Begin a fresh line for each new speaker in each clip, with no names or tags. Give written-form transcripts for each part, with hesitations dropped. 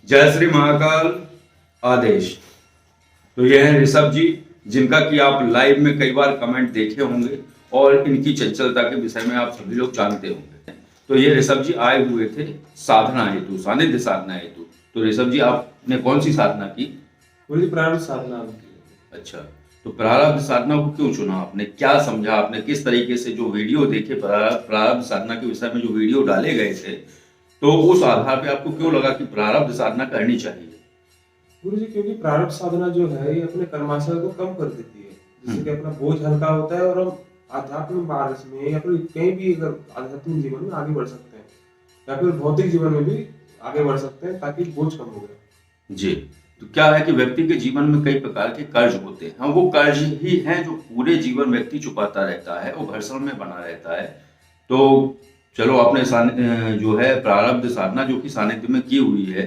जय श्री महाकाल। आदेश। तो यह है ऋषभ जी, जिनका कि आप लाइव में कई बार कमेंट देखे होंगे और इनकी चंचलता के विषय में आप सभी लोग जानते होंगे। तो ये ऋषभ जी आए हुए थे साधना हेतु, सानिध्य साधना हेतु। तो ऋषभ जी, आपने कौन सी साधना की?
मुझे प्रारंभ साधना।
अच्छा, तो प्रारब्ध साधना को क्यों चुना आपने? क्या समझा आपने? किस तरीके से जो वीडियो देखे प्रारब्ध साधना के विषय में जो वीडियो डाले गए थे, तो उस आधार पे आपको क्यों लगा कि प्रारब्ध साधना करनी चाहिए?
गुरु जी, क्योंकि प्रारंभ साधना जो है ये अपने कर्माशय को कम कर देती है, जिससे कि अपना बोझ हल्का होता है और हम आध्यात्मिक मार्ग में या फिर कहीं भी अगर आध्यात्मिक जीवन में आगे बढ़ सकते हैं या फिर भौतिक जीवन में भी आगे बढ़ सकते हैं, ताकि बोझ कम हो गया।
जी। तो क्या है कि व्यक्ति के जीवन में कई प्रकार के कर्ज होते हैं। हाँ, वो कर्ज ही हैं जो पूरे जीवन व्यक्ति चुकाता रहता है, वो घर्षण में बना रहता है। तो चलो, आपने जो है प्रारब्ध साधना जो कि सानिध्य में की हुई है,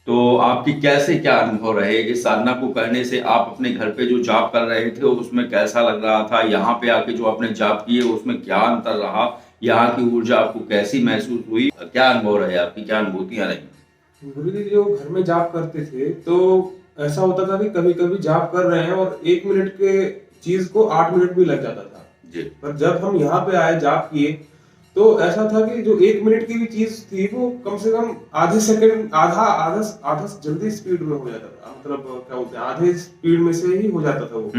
तो आपकी कैसे क्या अनुभव रहे इस साधना को करने से? आप अपने घर पे जो जाप कर रहे थे उसमें कैसा लग रहा था? यहाँ पे आके जो आपने जाप किए उसमें क्या अंतर रहा? यहाँ की ऊर्जा आपको कैसी महसूस हुई? क्या अनुभव रहे आपकी, क्या अनुभूतियां रही?
गुरु जी, जो घर में जाप करते थे तो ऐसा होता था कि कभी कभी जाप कर रहे हैं और 1 मिनट के चीज को 8 मिनट भी लग जाता था।
जी।
पर जब हम यहाँ पे आए जाप किए तो ऐसा था कि जो 1 मिनट की भी चीज थी वो कम से कम आधे सेकंड, आधा आधा आधा जल्दी स्पीड में हो जाता था। मतलब क्या बोलते हैं, आधे स्पीड में से ही हो जाता था वो।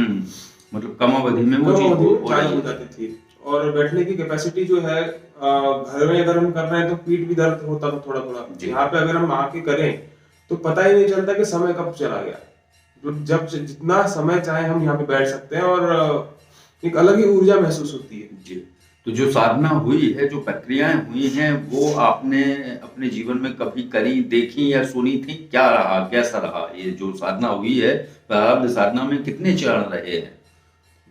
मतलब कम अवधि में वो
कम
चीज
अवधि में
हो
चालू
रही
हो
है।
जाती थी। और बैठने की कैपेसिटी जो है, घर में अगर हम कर रहे हैं तो पीठ भी दर्द होता था थोड़ा थोड़ा।
जी।
यहाँ पे अगर हम आके करें तो पता ही नहीं चलता कि समय कब चला गया। तो जब जितना समय चाहे हम यहाँ पे बैठ सकते हैं और एक अलग ही ऊर्जा महसूस होती है।
जी। तो जो साधना हुई है, जो प्रक्रियाएं हुई हैं, वो आपने अपने जीवन में कभी करी, देखी या सुनी थी? क्या रहा, कैसा रहा ये जो साधना हुई है? प्रारब्ध साधना में कितने चरण रहे हैं?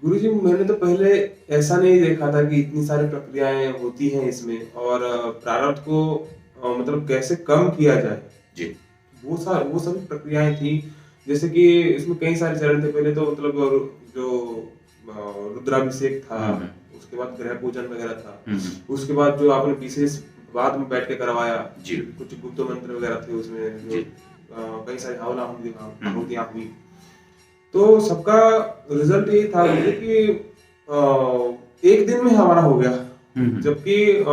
गुरुजी, मैंने तो पहले ऐसा नहीं देखा था कि इतनी सारी प्रक्रियाएं होती हैं इसमें, और प्रारब्ध को मतलब कैसे कम किया जाए।
जी।
वो सभी प्रक्रियाएं थी। जैसे कि इसमें कई सारे चरण थे। पहले तो मतलब जो रुद्राभिषेक था, उसके बाद ग्रह पूजन वगैरह था, उसके बाद जो आपने विशेष बाद में बैठ के करवाया,
जी।
कुछ गुप्त मंत्र वगैरह थे उसमें, जो कई सारी आहुतियां हुई। तो सबका रिजल्ट यही था कि एक दिन में हमारा हो गया। जबकि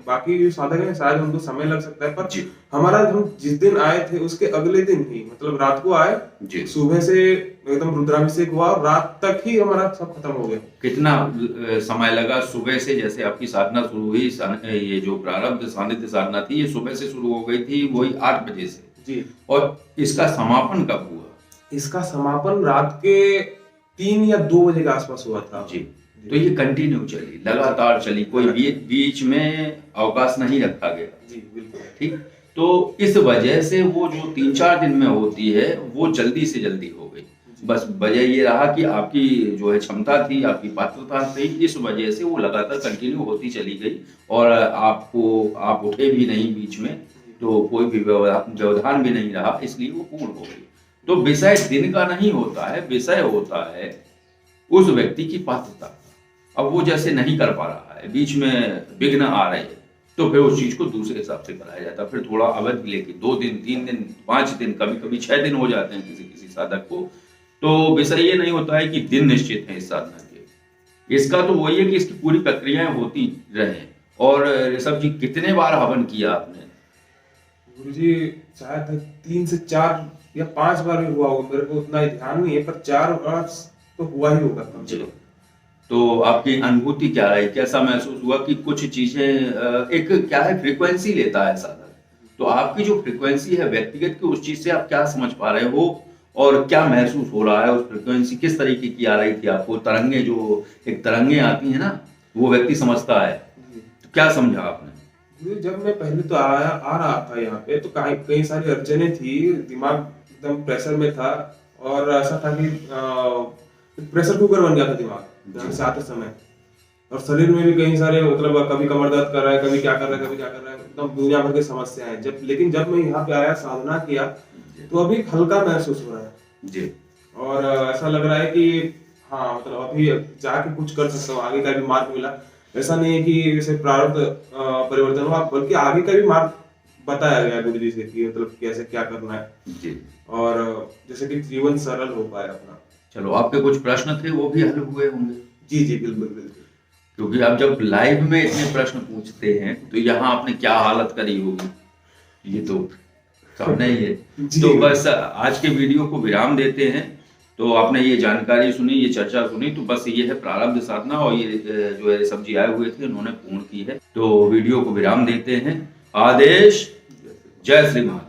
बाकी जो साधक हैं शायद उनको समय लग सकता है, पर हमारा हम जिस दिन आए थे उसके अगले दिन ही, मतलब रात को आए, सुबह से एकदम रुद्राभिषेक हुआ और रात तक ही हमारा सब खत्म हो गया।
कितना समय लगा सुबह से? जैसे आपकी साधना शुरू हुई, ये जो प्रारब्ध सानिध्य साधना थी, ये सुबह से शुरू हो गई थी, वही 8 बजे से
जी।
और इसका समापन कब हुआ?
इसका समापन रात के 3 या 2 बजे के आसपास हुआ था।
जी। तो ये कंटिन्यू चली, लगातार चली, कोई बीच में अवकाश नहीं रखा गया।
जी बिल्कुल।
ठीक। तो इस वजह से वो जो 3-4 दिन में होती है वो जल्दी से जल्दी हो गई। बस वजह ये रहा कि आपकी जो है क्षमता थी, आपकी पात्रता थी, इस वजह से वो लगातार कंटिन्यू होती चली गई और आप उठे भी नहीं बीच में, तो कोई भी व्यवधान भी नहीं रहा, इसलिए वो पूर्ण हो गई। तो विषय दिन का नहीं होता है, विषय होता है उस व्यक्ति की पात्रता। अब वो जैसे नहीं कर पा रहा है, बीच में विघ्न आ रहे हैं, तो फिर उस चीज को दूसरे हिसाब से कराया जाता है। फिर थोड़ा अवधि लेके 2 दिन, 3 दिन, 5 दिन, कभी कभी 6 दिन हो जाते हैं किसी किसी साधक को। तो विषय ये नहीं होता है कि दिन निश्चित है इस साधना के। इसका तो वही है कि इसकी पूरी प्रक्रियाएं होती रहे। और ऋषभ जी, कितने बार हवन किया आपने?
गुरुजी, शायद 3 से 4 या 5 बार भी हुआ होगा, मेरे को उतना ध्यान नहीं है, पर 4 बार तो हुआ ही होगा कम से कम।
तो आपकी अनुभूति क्या रही? कैसा महसूस हुआ कि कुछ चीजें, एक क्या है, फ्रीक्वेंसी लेता है साधक। तो आपकी जो फ्रीक्वेंसी है व्यक्तिगत की, उस चीज से आप क्या समझ पा रहे हो और क्या महसूस हो रहा है? उस फ्रीक्वेंसी किस तरीके की आ रही थी आपको? तरंगे, जो एक तरंगे आती है ना, वो व्यक्ति समझता है। तो क्या समझा आपने?
जब मैं पहले तो आ रहा था यहाँ पे, तो कई सारी अड़चने थी, दिमाग एकदम प्रेशर में था और ऐसा था कि प्रेशर कुकर बन गया था दिमाग यहाँ से आते समय। और शरीर में भी कई सारे, मतलब कभी कमर दर्द कर रहा है, कभी क्या कर रहा है, कभी क्या कर रहा है, एकदम दुनिया भर की समस्याएं हैं। लेकिन जब मैं यहाँ पे आया, साधना किया, तो अभी हल्का महसूस हो रहा है
जी।
और ऐसा लग रहा है कि हाँ, मतलब अभी जाके कुछ कर सकता हूँ, आगे का भी मार्ग मिला। ऐसा नहीं है कि जैसे प्रारब्ध परिवर्तन हुआ, बल्कि आगे का भी मार्ग बताया गया गुरु जी से कि मतलब कैसे क्या करना है,
जी।
और जैसे कि जीवन सरल हो पाए अपना।
चलो, आपके कुछ प्रश्न थे वो भी हल हुए होंगे,
जी जी बिल्कुल बिल्कुल।
क्योंकि आप जब लाइव में इतने प्रश्न पूछते हैं तो यहाँ आपने क्या हालत करी होगी, ये तो सामने ही है।
जी
तो
गुरु
बस आज के वीडियो को विराम देते हैं। तो आपने ये जानकारी सुनी, ये चर्चा सुनी, तो बस ये है प्रारब्ध साधना, और ये जो है ऋषभ जी आए हुए थे उन्होंने पूर्ण की है। तो वीडियो को विराम देते हैं। आदेश। जय श्री महाकाल।